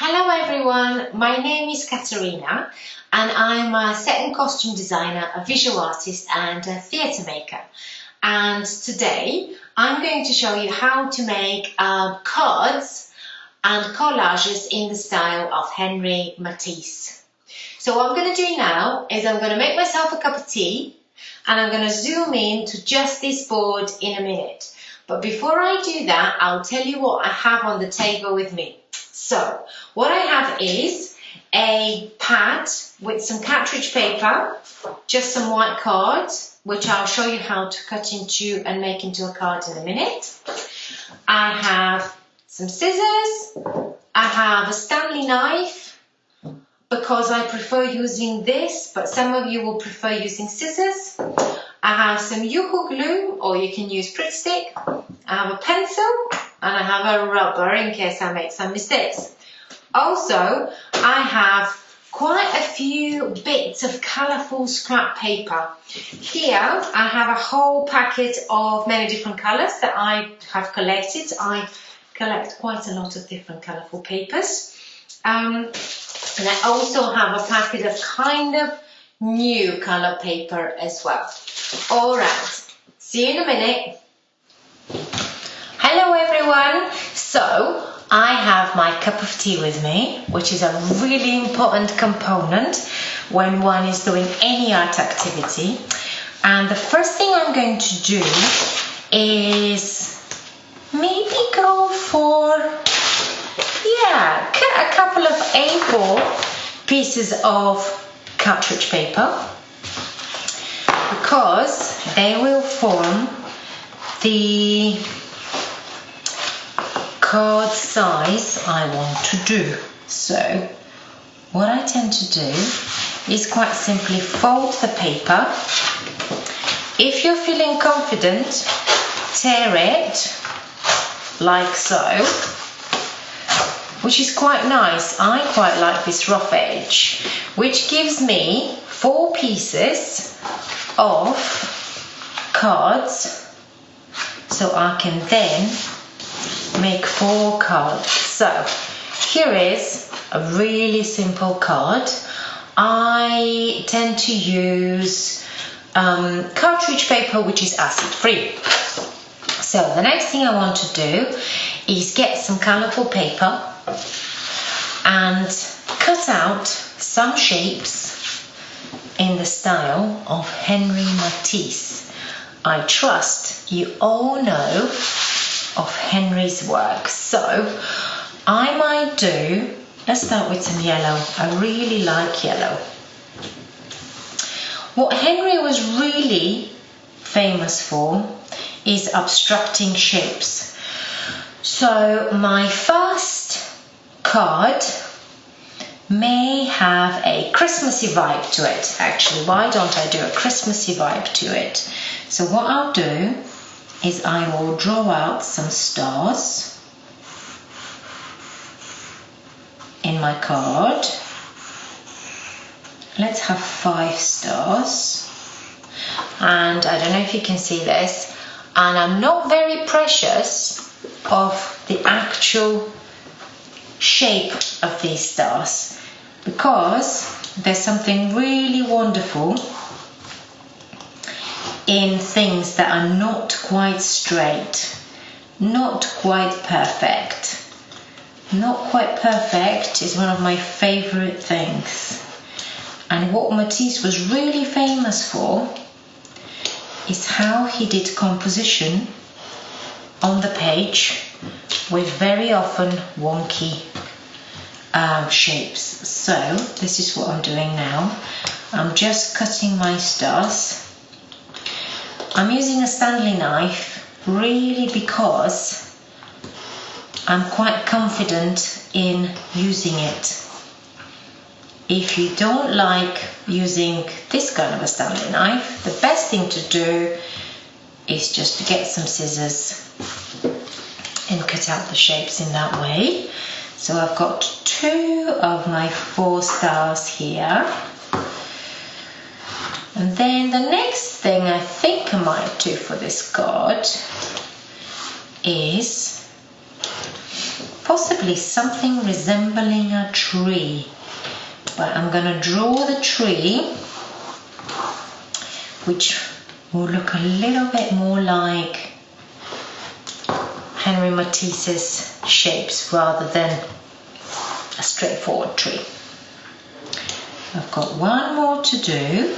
Hello everyone, my name is Katherina and I'm a set and costume designer, a visual artist and a theatre maker. And today I'm going to show you how to make cards and collages in the style of Henri Matisse. So what I'm going to do now is I'm going to make myself a cup of tea and I'm going to zoom in to just this board in a minute. But before I do that, I'll tell you what I have on the table with me. So, what I have is a pad with some cartridge paper, just some white cards, which I'll show you how to cut into and make into a card in a minute. I have some scissors, I have a Stanley knife, because I prefer using this, but some of you will prefer using scissors. I have some U-hook glue, or you can use Pritt Stick. I have a pencil, and I have a rubber in case I make some mistakes. Also, I have quite a few bits of colourful scrap paper. Here, I have a whole packet of many different colours that I have collected. I collect quite a lot of different colourful papers. And I also have a packet of kind of new colour paper as well. Alright, see you in a minute. Hello everyone. So, I have my cup of tea with me, which is a really important component when one is doing any art activity. And the first thing I'm going to do is maybe go for, cut a couple of A4 pieces of cartridge paper, because they will form the card size I want to do. So what I tend to do is quite simply fold the paper. If you're feeling confident, tear it like so, which is quite nice. I quite like this rough edge, which gives me 4 pieces of cards, so I can then make 4 cards. So here is a really simple card. I tend to use cartridge paper which is acid free. So the next thing I want to do is get some colourful paper and cut out some shapes in the style of Henri Matisse. I trust you all know of Henri's work. So I might do, let's start with some yellow. I really like yellow. What Henri was really famous for is abstracting shapes. So my first card may have a Christmassy vibe to it. Actually, why don't I do a Christmassy vibe to it? So what I'll do is I will draw out some stars in my card. Let's have 5 stars. And I don't know if you can see this, and I'm not very precious of the actual shape of these stars, because there's something really wonderful in things that are not quite straight, not quite perfect. Not quite perfect is one of my favorite things. And what Matisse was really famous for is how he did composition on the page with very often wonky shapes. So this is what I'm doing now. I'm just cutting my stars. I'm using a Stanley knife really because I'm quite confident in using it. If you don't like using this kind of a Stanley knife, the best thing to do is just to get some scissors and cut out the shapes in that way. So I've got 2 of my 4 stars here. And then the next thing I think I might do for this card is possibly something resembling a tree. But I'm going to draw the tree, which will look a little bit more like Henri Matisse's shapes rather than a straightforward tree. I've got one more to do,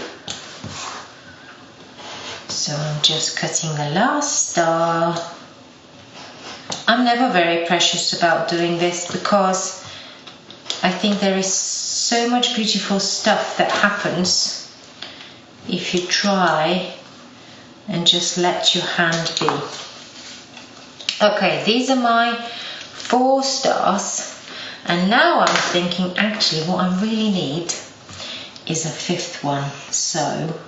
so I'm just cutting the last star. I'm never very precious about doing this because I think there is so much beautiful stuff that happens if you try and just let your hand be. Okay, these are my 4 stars, and now I'm thinking actually what I really need is a 5th one. So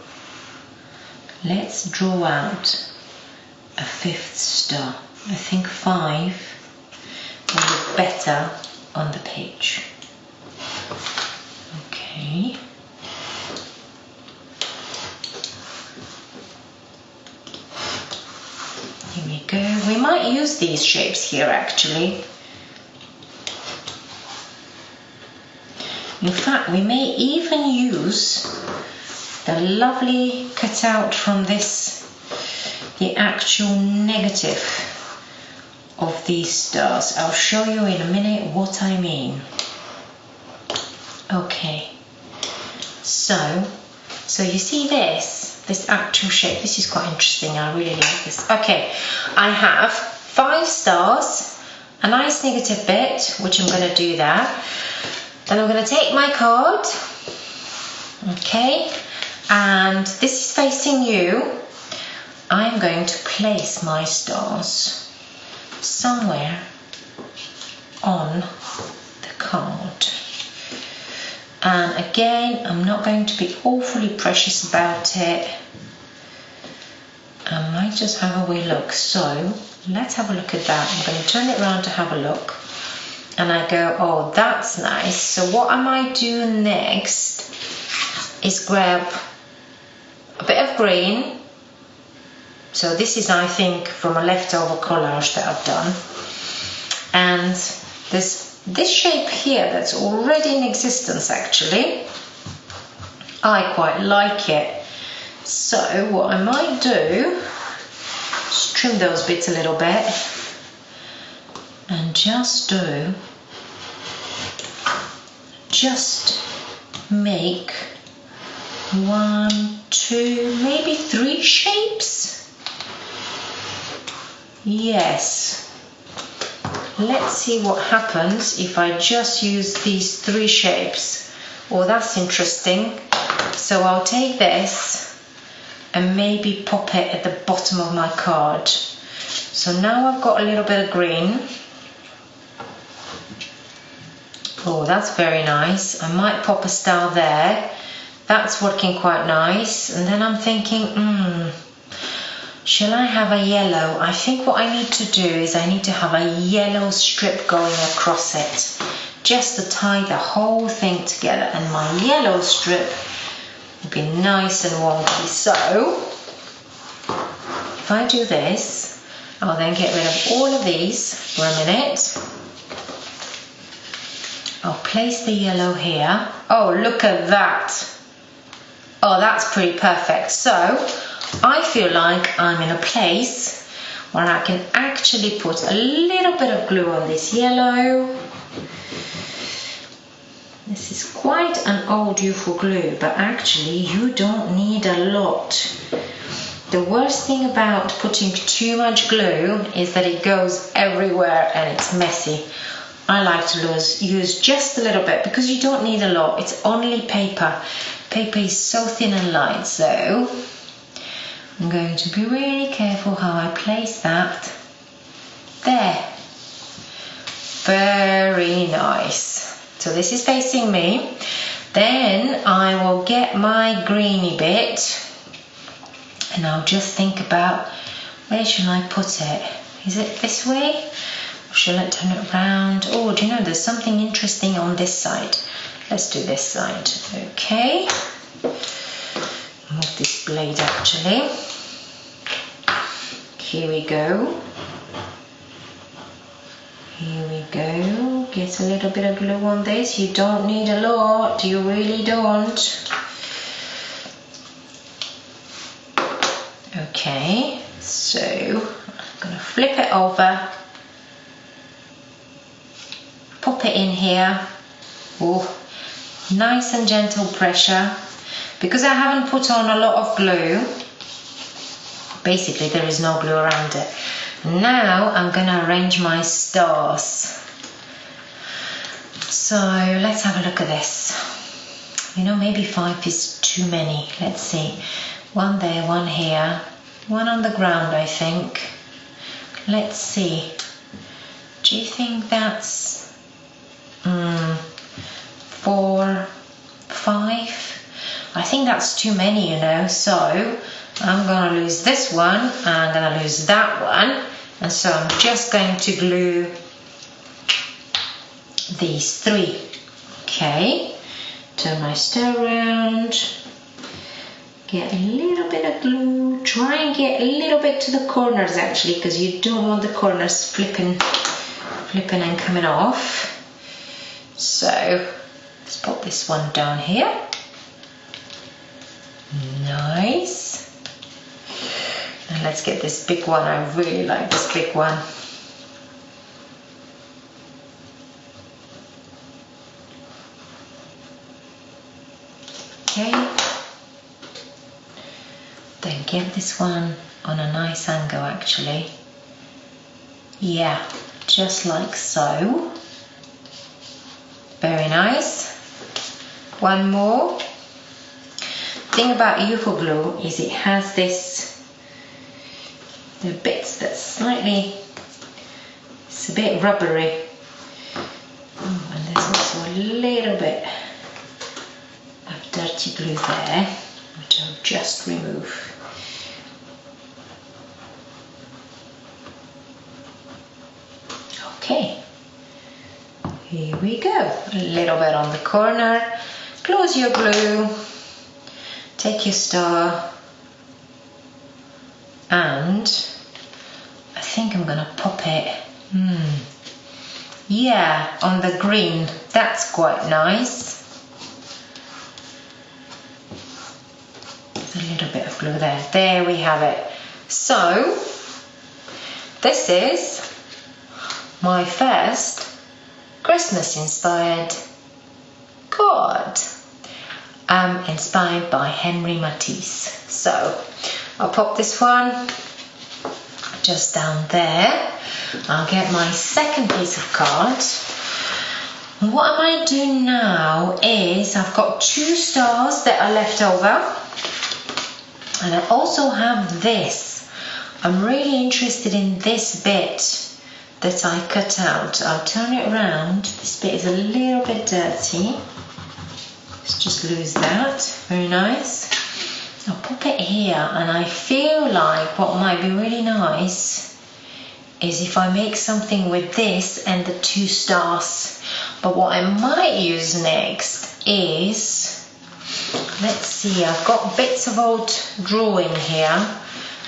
let's draw out a 5th star. I think 5 will look better on the page. Okay. Here we go. We might use these shapes here actually. In fact, we may even use the lovely cutout from this, the actual negative of these stars. I'll show you in a minute what I mean. Okay, so you see this actual shape. This is quite interesting. I really like this. Okay, I have 5 stars, a nice negative bit, which I'm going to do that. Then I'm going to take my card, okay, and this is facing you. I'm going to place my stars somewhere on the card. And again, I'm not going to be awfully precious about it. I might just have a wee look. So let's have a look at that. I'm going to turn it around to have a look. And I go, oh, that's nice. So what I might do next is grab a bit of green. So this is, I think, from a leftover collage that I've done. And there's this shape here that's already in existence, actually. I quite like it. So what I might do is trim those bits a little bit and just make 1, 2, maybe 3 shapes. Yes. Let's see what happens if I just use these 3 shapes. Oh, that's interesting. So I'll take this and maybe pop it at the bottom of my card. So now I've got a little bit of green. Oh, that's very nice. I might pop a star there. That's working quite nice. And then I'm thinking, shall I have a yellow? I think what I need to do is I need to have a yellow strip going across it, just to tie the whole thing together. And my yellow strip will be nice and wonky. So if I do this, I'll then get rid of all of these for a minute. I'll place the yellow here. Oh, look at that. Oh, that's pretty perfect. So I feel like I'm in a place where I can actually put a little bit of glue on this yellow. This is quite an old youthful glue, but actually you don't need a lot. The worst thing about putting too much glue is that it goes everywhere and it's messy. I like to use just a little bit because you don't need a lot. It's only paper. Paper is so thin and light, so I'm going to be really careful how I place that. There. Very nice. So this is facing me. Then I will get my greeny bit and I'll just think about where should I put it. Is it this way? Or shall I turn it around? Oh, do you know there's something interesting on this side. Let's do this side. Okay. Move this blade actually. Here we go. Here we go. Get a little bit of glue on this. You don't need a lot, you really don't. Okay, so I'm going to flip it over, pop it in here. Oh, nice and gentle pressure. Because I haven't put on a lot of glue, basically there is no glue around it. Now I'm going to arrange my stars. So let's have a look at this. You know, maybe 5 is too many. Let's see. One there, one here, one on the ground, I think. Let's see. Do you think that's 4, 5? I think that's too many, you know. So I'm going to lose this one and I'm going to lose that one. And so I'm just going to glue these 3. Okay. Turn my stir around. Get a little bit of glue. Try and get a little bit to the corners actually, because you don't want the corners flipping and coming off. So let's put this one down here. Nice. And let's get this big one. I really like this big one. Okay. Then get this one on a nice angle actually. Yeah, just like so. Very nice. One more. Thing about UFO glue is it has the bits that's slightly, it's a bit rubbery. Oh, and there's also a little bit of dirty glue there, which I'll just remove. Okay, here we go. A little bit on the corner. Close your glue. Take your star. And I think I'm going to pop it. Yeah, on the green. That's quite nice. There's a little bit of glue there. There we have it. So, this is my first Christmas inspired card. Inspired by Henri Matisse. So I'll pop this one just down there. I'll get my second piece of card. What I might do now is I've got 2 stars that are left over, and I also have this. I'm really interested in this bit that I cut out. I'll turn it around. This bit is a little bit dirty. Let's just lose that. Very nice. I'll pop it here, and I feel like what might be really nice is if I make something with this and the 2 stars. But what I might use next is, let's see, I've got bits of old drawing here,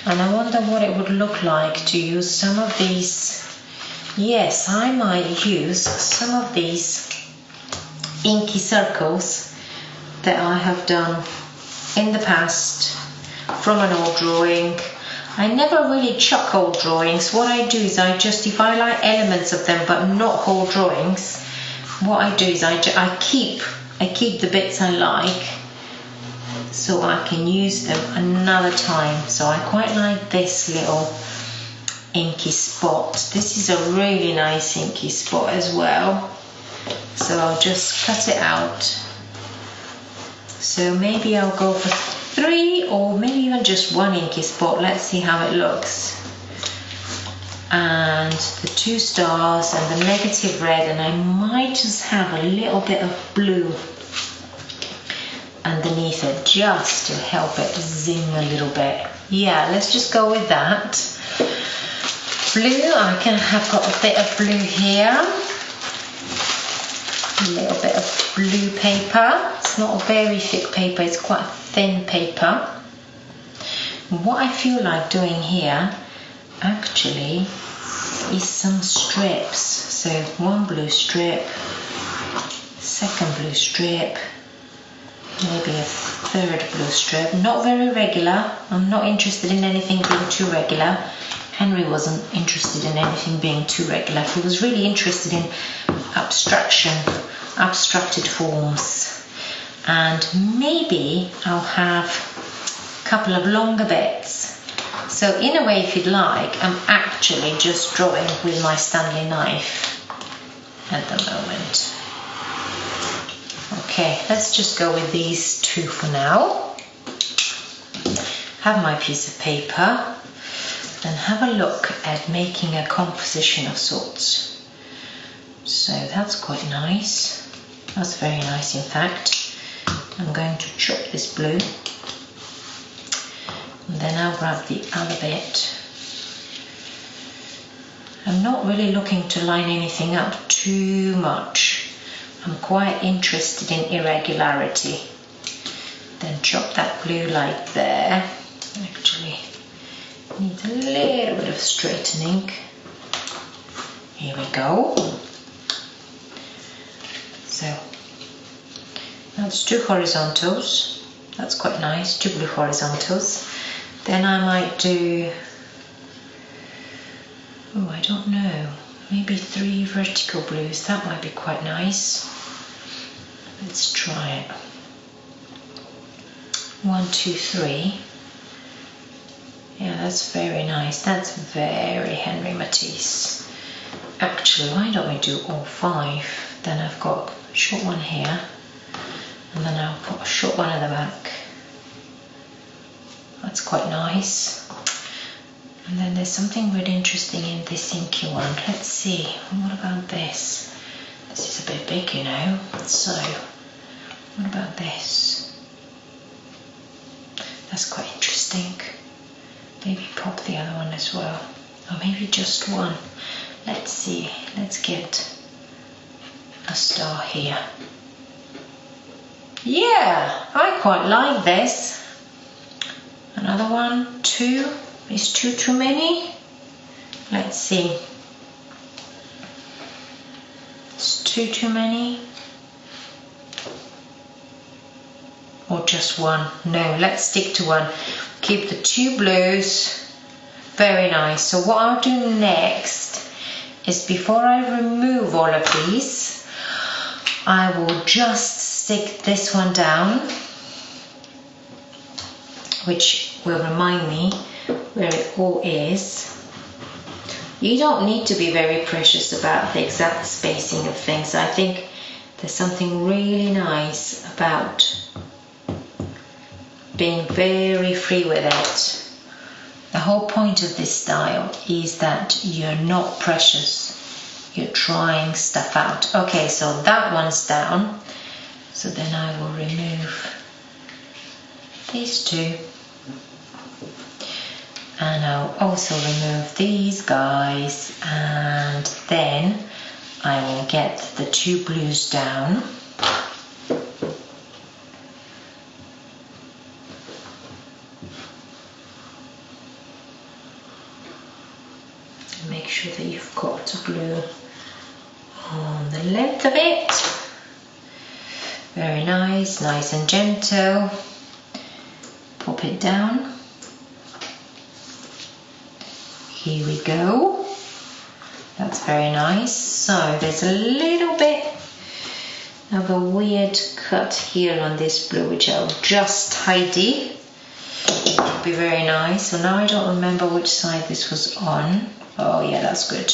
and I wonder what it would look like to use some of these. Yes, I might use some of these inky circles that I have done in the past from an old drawing. I never really chuck old drawings. What I do is if I like elements of them but not whole drawings, what I do is I keep the bits I like so I can use them another time. So I quite like this little inky spot. This is a really nice inky spot as well. So I'll just cut it out. So maybe I'll go for 3 or maybe even just 1 inky spot. Let's see how it looks. And the 2 stars and the negative red, and I might just have a little bit of blue underneath it just to help it zing a little bit. Yeah, let's just go with that. Blue, I can have got a bit of blue here. A little bit of blue paper. It's not a very thick paper, it's quite a thin paper. What I feel like doing here actually is some strips. So one blue strip, second blue strip, maybe a third blue strip. Not very regular. I'm not interested in anything being too regular. Henry wasn't interested in anything being too regular. He was really interested in abstraction, abstracted forms. And maybe I'll have a couple of longer bits. So in a way, if you'd like, I'm actually just drawing with my Stanley knife at the moment. Okay, let's just go with these two for now. Have my piece of paper and have a look at making a composition of sorts. So that's quite nice. That's very nice, in fact. I'm going to chop this blue. And then I'll grab the other bit. I'm not really looking to line anything up too much. I'm quite interested in irregularity. Then chop that blue like there. Actually, needs a little bit of straightening. Here we go. So that's two horizontals. That's quite nice, two blue horizontals. Then I might do, oh, I don't know, maybe 3 vertical blues. That might be quite nice. Let's try it. 1, 2, 3. Yeah, that's very nice. That's very Henri Matisse. Actually, why don't we do all 5? Then I've got a short one here, and then I'll put a short one at the back. That's quite nice. And then there's something really interesting in this inky one. Let's see, what about this? This is a bit big, you know. So, what about this? That's quite interesting. Maybe pop the other one as well. Or maybe just one. Let's see, let's get a star here. Yeah, I quite like this. Another one, 2. Is 2 too many? Let's see. Is 2 too many? Or just 1? No, let's stick to 1. Keep the 2 blues. Very nice. So what I'll do next is, before I remove all of these, I will just stick this one down, which will remind me where it all is. You don't need to be very precious about the exact spacing of things. I think there's something really nice about being very free with it. The whole point of this style is that you're not precious. You're trying stuff out. Okay, so that one's down. So then I will remove these 2. And I'll also remove these guys, and then I will get the 2 blues down. Make sure that you've got blue on the length of it. Very nice, nice and gentle. Pop it down. Here we go. That's very nice. So there's a little bit of a weird cut here on this blue, which I'll just tidy. It'll be very nice. So now I don't remember which side this was on. Oh yeah, that's good.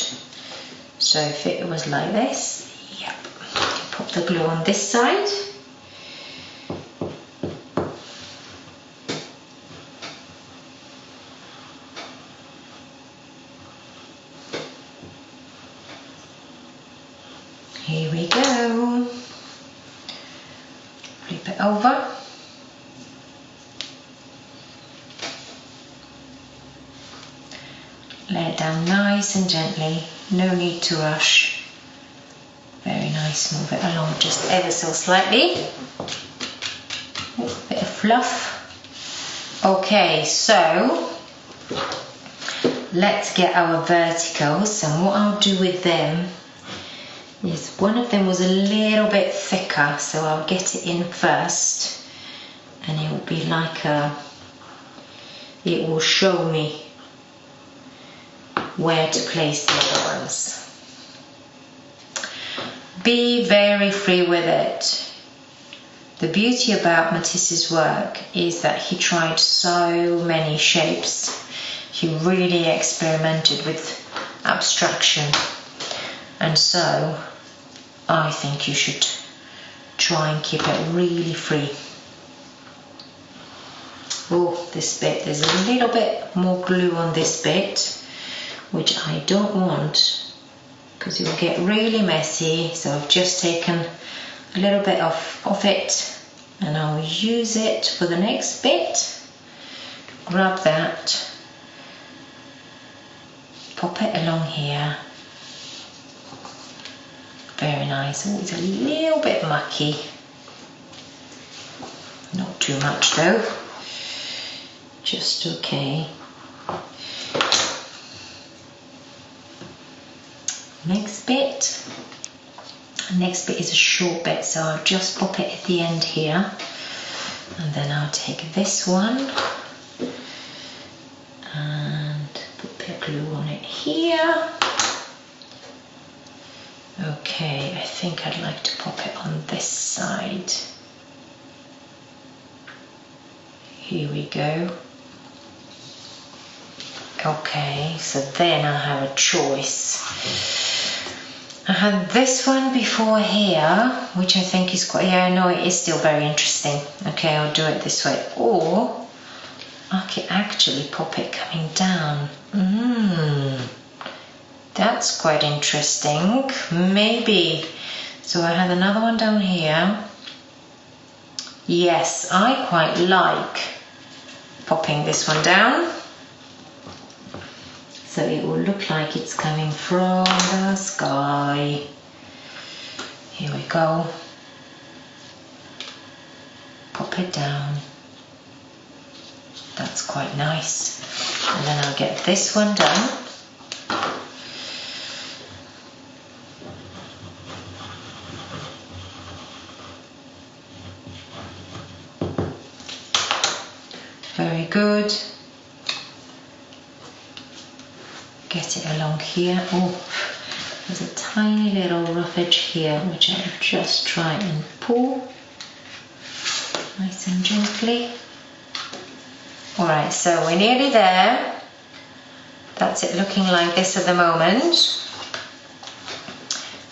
So if it was like this, yep. Pop the glue on this side. Here we go. Flip it over. Lay it down nice and gently. No need to rush. Very nice. Move it along just ever so slightly. Ooh, bit of fluff. Okay, so let's get our verticals, and what I'll do with them Yes, one of them was a little bit thicker, so I'll get it in first, and it will be like it will show me where to place the other ones. Be very free with it. The beauty about Matisse's work is that he tried so many shapes. He really experimented with abstraction, and so I think you should try and keep it really free. Oh, this bit, there's a little bit more glue on this bit, which I don't want because it will get really messy, so I've just taken a little bit of it, and I'll use it for the next bit. Grab that, pop it along here. Very nice. Oh, it's a little bit mucky, not too much though, just okay. Next bit is a short bit, so I'll just pop it at the end here, and then I'll take this one and put a bit of glue on it here. Okay, I think I'd like to pop it on this side. Here we go. Okay, so then I have a choice. I had this one before here, which I think is quite, yeah, no, it is still very interesting. Okay, I'll do it this way. Or I can actually pop it coming down. That's quite interesting. Maybe. So I had another one down here. Yes, I quite like popping this one down, so it will look like it's coming from the sky. Here we go. Pop it down. That's quite nice. And then I'll get this one done. Very good. Get it along here. Oh, there's a tiny little rough edge here, which I'll just try and pull nice and gently. Alright, so we're nearly there. That's it looking like this at the moment.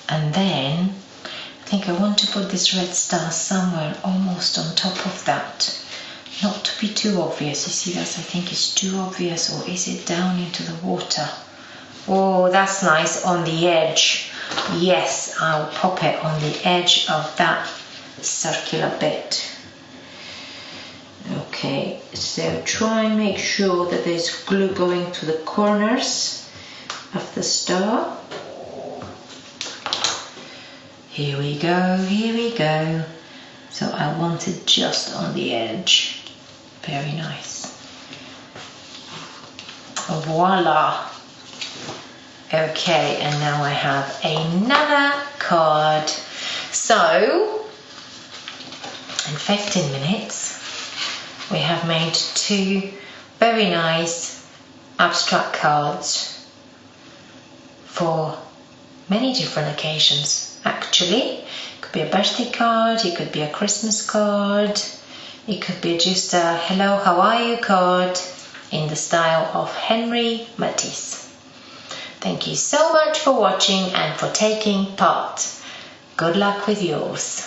And then I think I want to put this red star somewhere almost on top of that. Not to be too obvious. You see, that's, I think, is too obvious. Or is it down into the water? Oh, that's nice on the edge. Yes, I'll pop it on the edge of that circular bit. Okay, so try and make sure that there's glue going to the corners of the star. Here we go, here we go. So I want it just on the edge. Very nice. Voila. Okay, and now I have another card. So, in 15 minutes, we have made two very nice abstract cards for many different occasions. Actually, it could be a birthday card, it could be a Christmas card, it could be just a hello, how are you card in the style of Henri Matisse. Thank you so much for watching and for taking part. Good luck with yours.